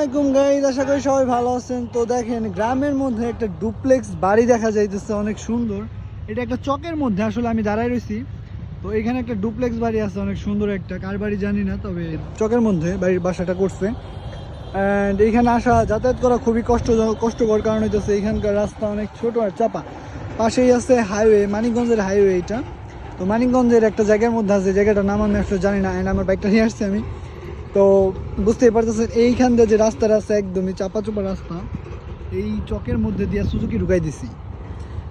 আলাইকুম গাইস, আশা করি সবাই ভালো আছেন। তো দেখেন, গ্রামের মধ্যে একটা ডুপ্লেক্স বাড়ি দেখা যাইতেছে, অনেক সুন্দর। এটা একটা চকের মধ্যে আসলে আমি দাঁড়ায় রয়েছি। তো এখানে একটা ডুপ্লেক্স বাড়ি আছে, অনেক সুন্দর একটা, কার বাড়ি জানি না, তবে চকের মধ্যে বাড়ির বাসাটা করছে। অ্যান্ড এখানে আসা যাতায়াত করা খুবই কষ্টকর, কারণ হইতেছে এখানকার রাস্তা অনেক ছোট আর চাপা। পাশেই আছে হাইওয়ে, মানিকগঞ্জের হাইওয়ে এটা। তো মানিকগঞ্জের একটা জায়গার মধ্যে আছে, জায়গাটার নাম আমি আসলে জানি না। অ্যান্ড আমার বাইকটা নিয়ে আসছি আমি। তো বুঝতেই পারতেছেন এইখান দিয়ে যে রাস্তাটা আছে একদমই চাপা চোপা রাস্তা, এই চকের মধ্যে দিয়ে সুজুকি ঢুকাই দিছি।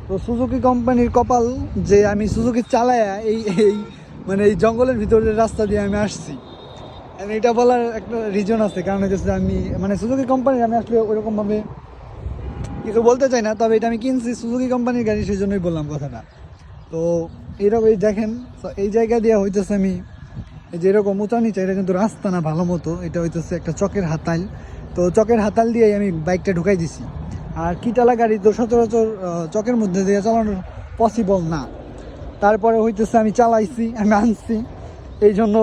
তো সুজুকি কোম্পানির কপাল যে আমি সুজুকি চালায়া এই এই মানে এই জঙ্গলের ভিতরের রাস্তা দিয়ে আমি আসছি। এটা বলার একটা রিজন আছে, কারণ হচ্ছে আমি মানে সুজুকি কোম্পানির আমি আসলে ওইরকমভাবে কিছু বলতে চাই না, তবে এটা আমি কিনছি সুজুকি কোম্পানির গাড়ি, সেই জন্যই বললাম কথাটা। তো এরকম এই দেখেন, এই জায়গা দিয়ে হইতেছে আমি এই যে এরকম উঁচা নিচে, এটা কিন্তু রাস্তা না ভালো মতো, এটা হইতেছে একটা চকের হাতাল। তো চকের হাতাল দিয়েই আমি বাইকটা ঢুকাই দিছি। আর কিটালা গাড়ি তো সচরাচর চকের মধ্যে দিয়ে চালানো পসিবল না। তারপরে হইতেছে আমি চালাইছি, আমি আনছি, এই জন্য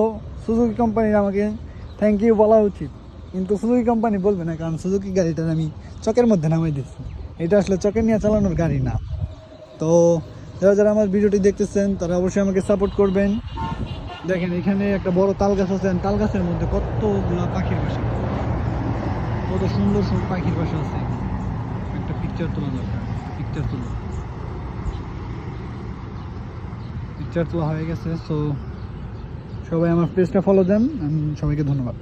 সুজুকি কোম্পানির আমাকে থ্যাংক ইউ বলা উচিত। কিন্তু সুজুকি কোম্পানি বলবে না, কারণ সুজুকি গাড়িটা আমি চকের মধ্যে নামাই দিচ্ছি। এটা আসলে চকের নিয়ে চালানোর গাড়ি না। তো যারা যারা আমার ভিডিওটি দেখতেছেন তারা অবশ্যই আমাকে সাপোর্ট করবেন। দেখেন এখানে একটা বড় তাল গাছ আছে, তাল গাছের মধ্যে কতগুলা পাখির বাসা, কত সুন্দর সুন্দর পাখির বাসা আছে। একটা পিকচার তোলা দরকার, পিকচার তোলা হয়ে গেছে। সো সবাই আমার পেজটা ফলো দেন, সবাইকে ধন্যবাদ।